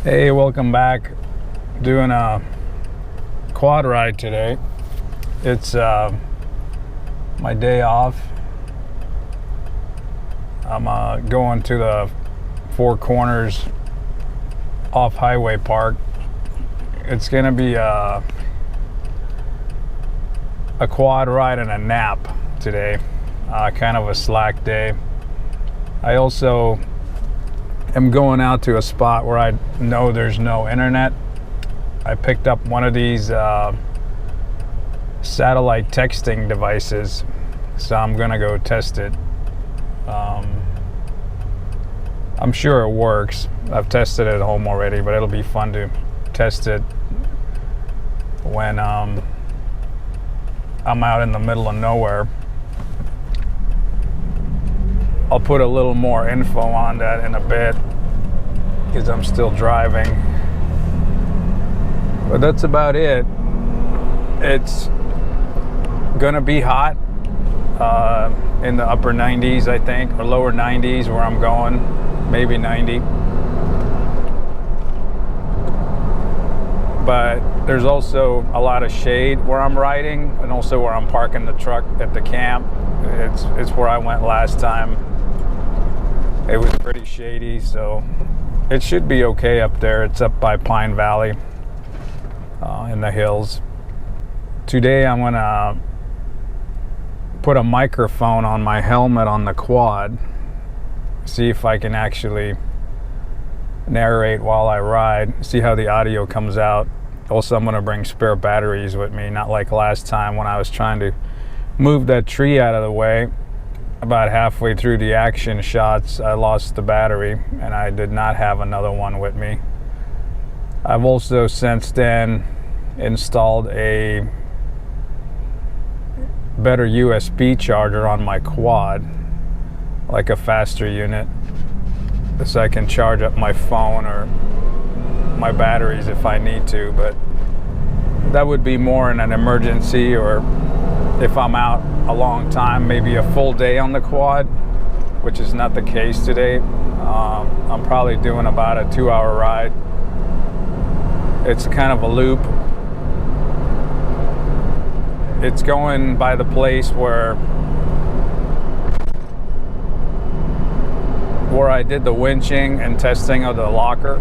Hey, welcome back. Doing a quad ride today. It's my day off. I'm going to the Four Corners off highway park. It's gonna be a quad ride and a nap today. Kind of a slack day. I also am going out to a spot where I know there's no internet. I picked up one of these satellite texting devices, so I'm gonna go test it. I'm sure it works. I've tested it at home already, but it'll be fun to test it when I'm out in the middle of nowhere. I'll put a little more info on that in a bit because I'm still driving. But that's about it. It's gonna be hot in the upper 90s, I think, or lower 90s where I'm going, maybe 90. But there's also a lot of shade where I'm riding, and also where I'm parking the truck at the camp. It's where I went last time. It was pretty shady, so it should be okay up there. It's up by Pine Valley in the hills. Today I'm gonna put a microphone on my helmet on the quad, see if I can actually narrate while I ride, see how the audio comes out. Also, I'm gonna bring spare batteries with me, not like last time when I was trying to move that tree out of the way. About halfway through the action shots, I lost the battery and I did not have another one with me. I've also since then installed a better USB charger on my quad, like a faster unit, so I can charge up my phone or my batteries if I need to, but that would be more in an emergency, or if I'm out a long time, maybe a full day on the quad, which is not the case today. I'm probably doing about a 2-hour ride. It's kind of a loop. It's going by the place where I did the winching and testing of the locker.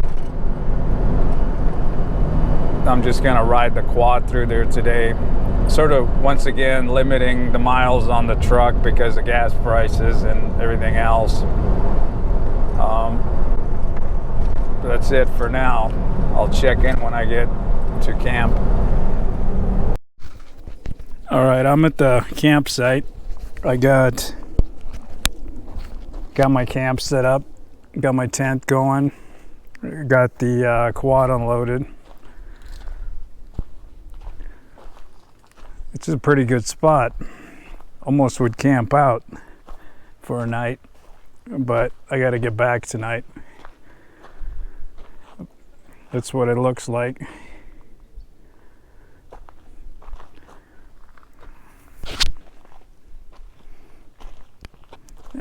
I'm just gonna ride the quad through there today. Sort of, once again, limiting the miles on the truck because of gas prices and everything else. That's it for now. I'll check in when I get to camp. All right, I'm at the campsite. I got my camp set up, got my tent going, got the quad unloaded. It's a pretty good spot. Almost would camp out for a night, but I got to get back tonight. That's what it looks like.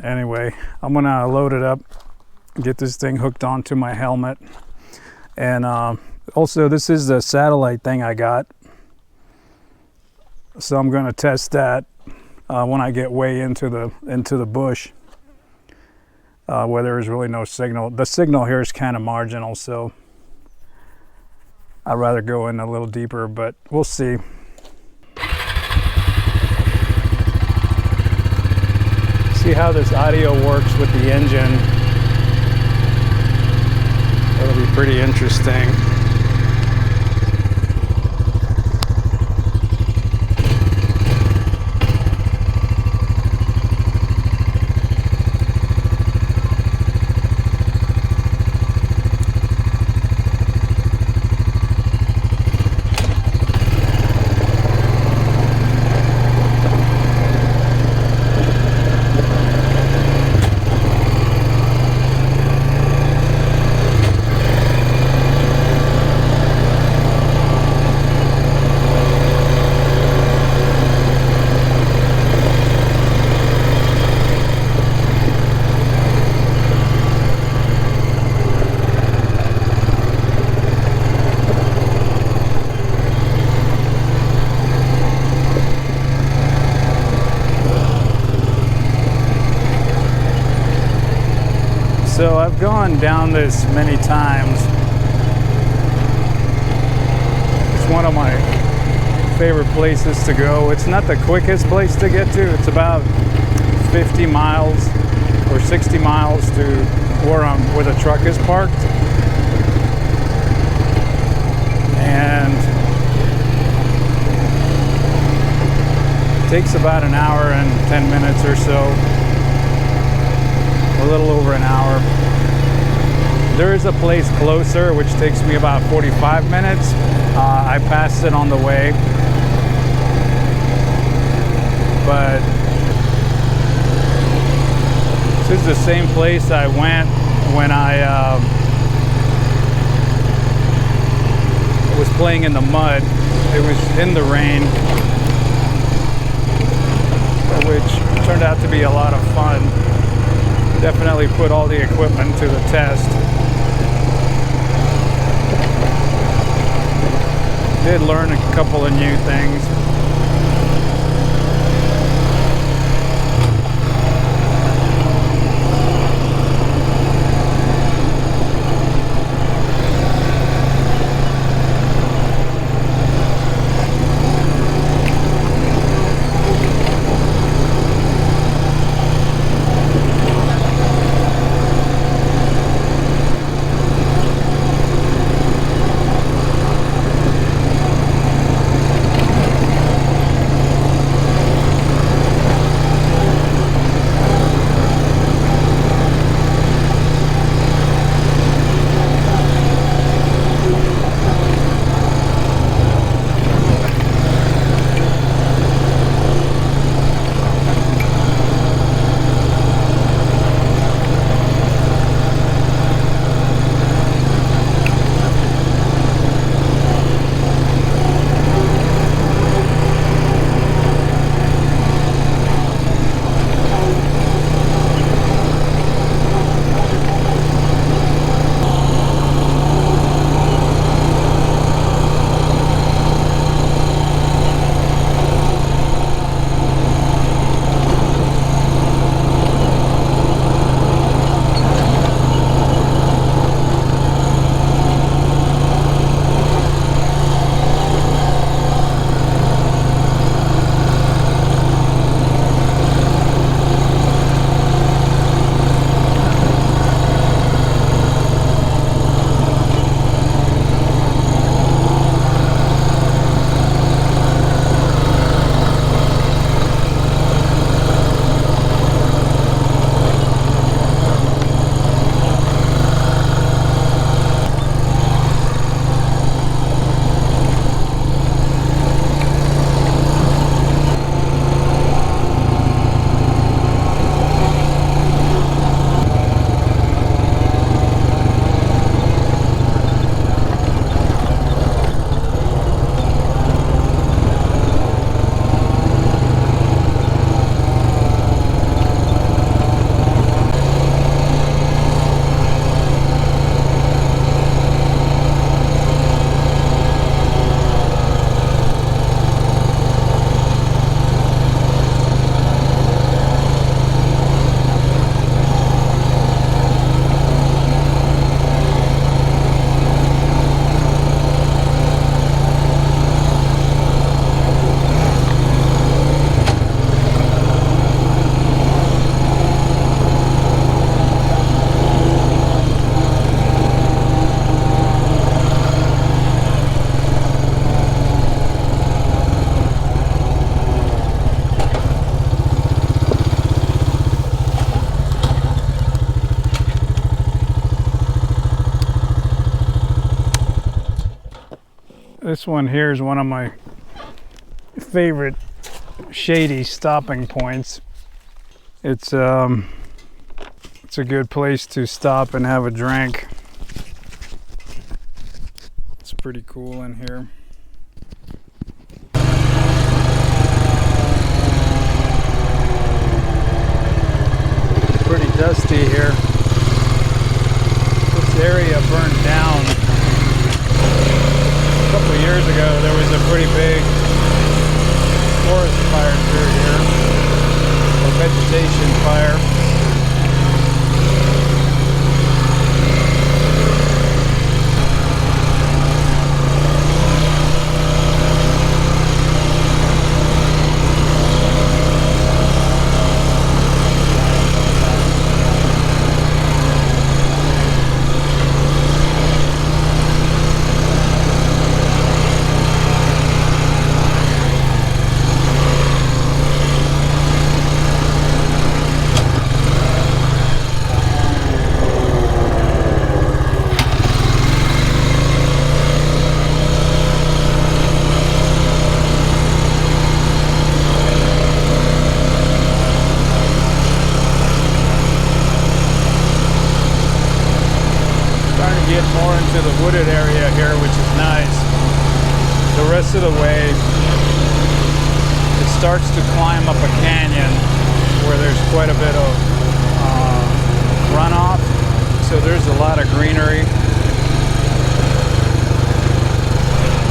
Anyway, I'm gonna load it up, get this thing hooked onto my helmet, and also this is the satellite thing I got. So I'm going to test that when I get way into the bush, where there is really no signal. The signal here is kind of marginal, so I'd rather go in a little deeper, but we'll see. See how this audio works with the engine. That'll be pretty interesting. gone down this many times. It's one of my favorite places to go. It's not the quickest place to get to. It's about 50 miles or 60 miles to where the truck is parked. And it takes about an hour and 10 minutes or so. A little over an hour. There is a place closer which takes me about 45 minutes. I passed it on the way. But this is the same place I went when I was playing in the mud. It was in the rain, which turned out to be a lot of fun. Definitely put all the equipment to the test. Did learn a couple of new things. This one here is one of my favorite shady stopping points. It's a good place to stop and have a drink. It's pretty cool in here. Pretty dusty here. This area burned down a couple of years ago. There was a pretty big forest fire through here, or vegetation fire. wooded area here, which is nice. The rest of the way, it starts to climb up a canyon where there's quite a bit of runoff. So there's a lot of greenery.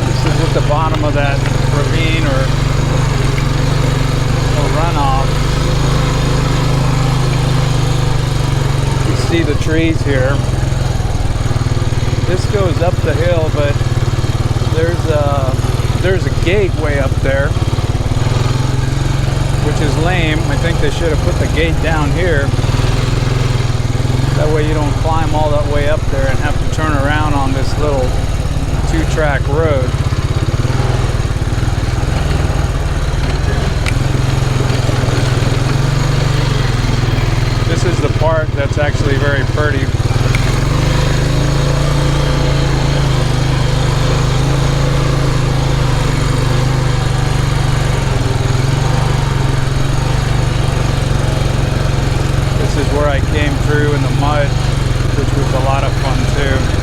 This is at the bottom of that ravine or runoff. You see the trees here. This goes up the hill, but there's a gate way up there, which is lame. I think they should have put the gate down here. That way you don't climb all that way up there and have to turn around on this little 2-track road. This is the part that's actually very pretty. This is where I came through in the mud, which was a lot of fun too.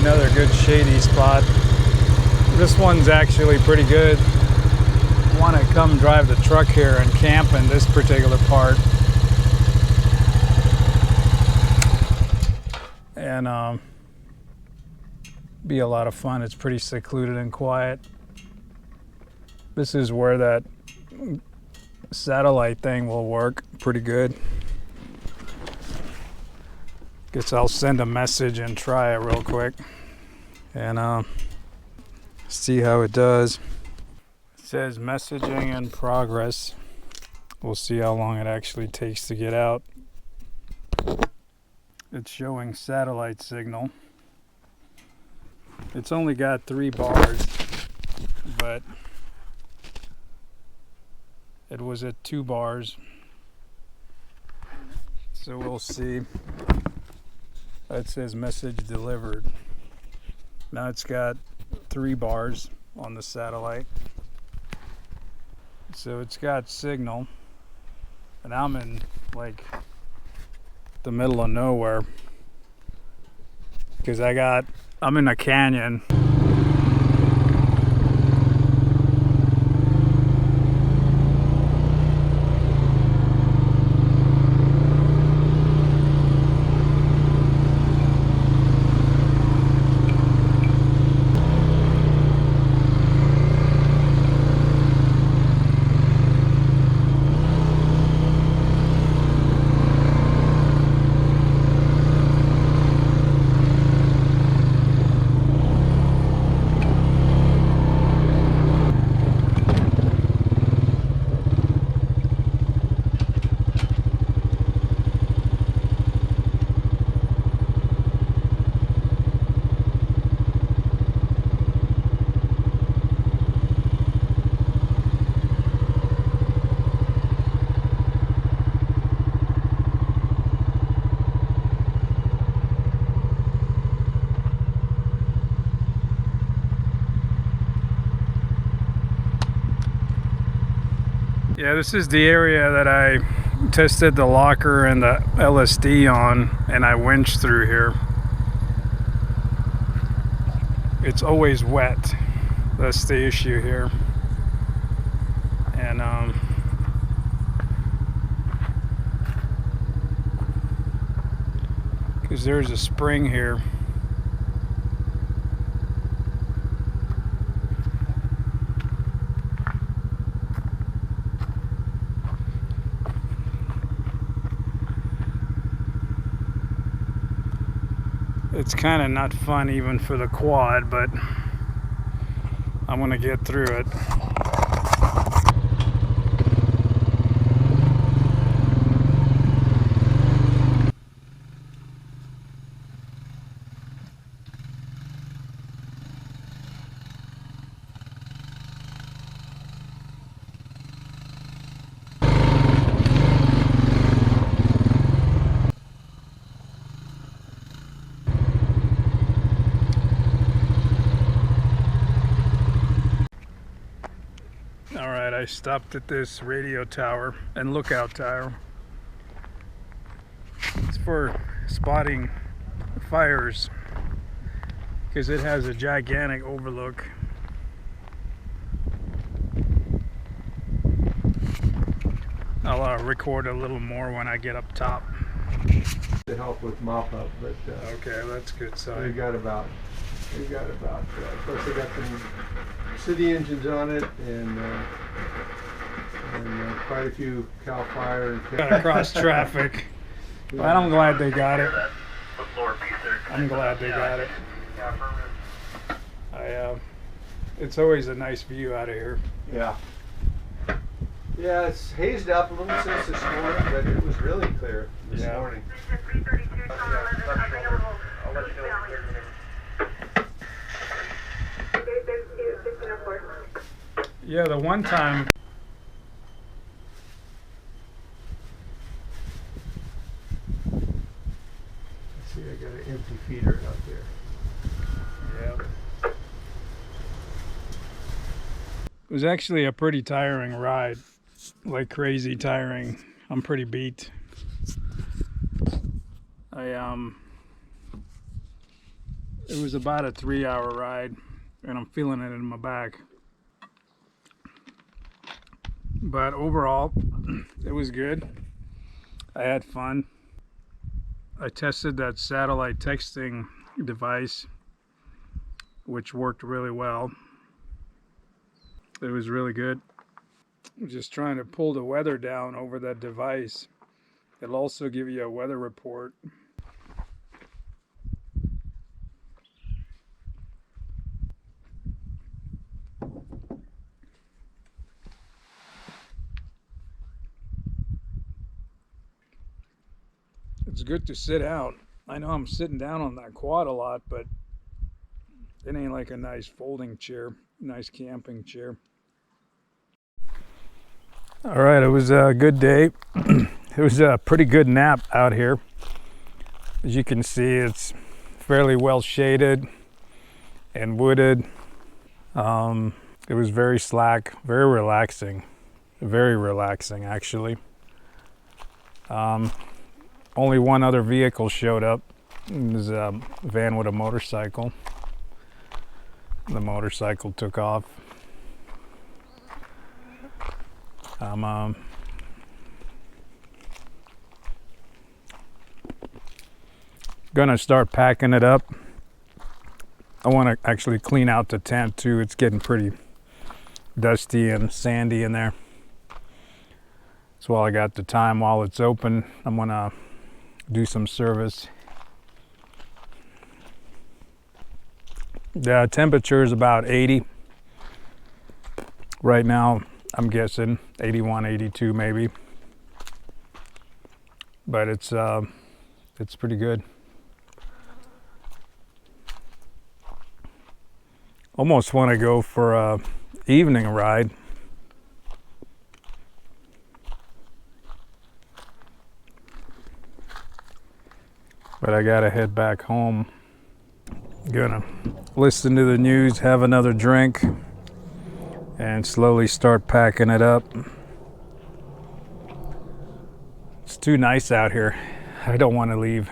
Another good shady spot. This one's actually pretty good. Want to come drive the truck here and camp in this particular part, and be a lot of fun. It's pretty secluded and quiet. This is where that satellite thing will work pretty good. Guess I'll send a message and try it real quick and see how it does. It says messaging in progress. We'll see how long it actually takes to get out. It's showing satellite signal. It's only got 3 bars, but it was at 2 bars. So we'll see. That says message delivered. Now it's got 3 bars on the satellite. So it's got signal. And I'm in like the middle of nowhere. Because I'm in a canyon. Yeah, this is the area that I tested the locker and the LSD on, and I winched through here. It's always wet. That's the issue here. And because there's a spring here. It's kind of not fun even for the quad, but I'm gonna get through it. Alright, I stopped at this radio tower and lookout tower. It's for spotting fires because it has a gigantic overlook. I'll record a little more when I get up top. To help with mop up, but Okay, that's good. So we got about of course they got some city engines on it and quite a few Cal Fire and got to cross traffic. But I'm glad they got it. I'm glad they got it. It's always a nice view out of here. Yeah, it's hazed up a little since this morning, but it was really clear this morning. Yeah, the one time. See, I got an empty feeder out there. Yeah. It was actually a pretty tiring ride, like crazy tiring. I'm pretty beat. It was about a 3-hour ride, and I'm feeling it in my back. But overall, it was good. I had fun. I tested that satellite texting device, which worked really well. It was really good. I'm just trying to pull the weather down over that device. It'll also give you a weather report. It's good to sit out I know I'm sitting down on that quad a lot, but it ain't like a nice folding chair, nice camping chair. All right, it was a good day. It was a pretty good nap out here. As you can see, it's fairly well shaded and wooded. It was very slack, very relaxing actually. Only one other vehicle showed up. It was a van with a motorcycle. The motorcycle took off. I'm gonna start packing it up. I want to actually clean out the tent too. It's getting pretty dusty and sandy in there. So while I got the time, while it's open, I'm gonna do some service. The temperature is about 80 right now. I'm guessing 81, 82 maybe, but it's pretty good. Almost want to go for a evening ride. But I gotta head back home. Gonna listen to the news, have another drink, and slowly start packing it up. It's too nice out here. I don't want to leave.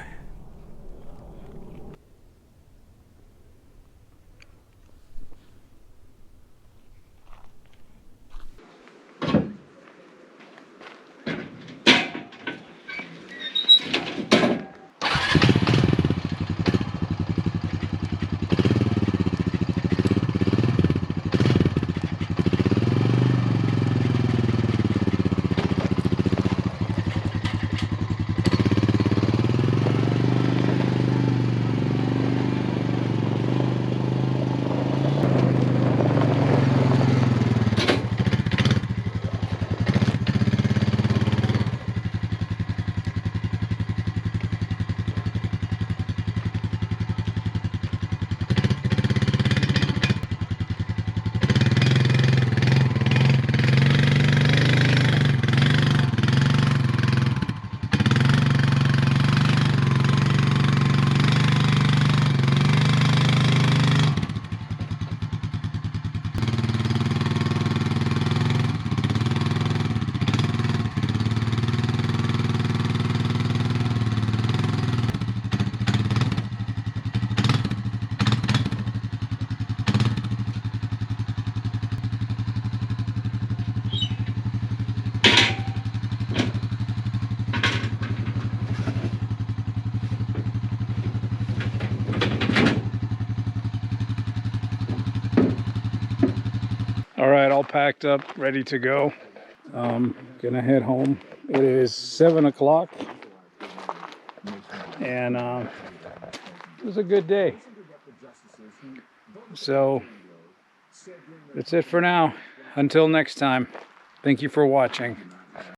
All right, all packed up, ready to go. Gonna head home. It is 7 o'clock, and it was a good day. So that's it for now. Until next time, thank you for watching.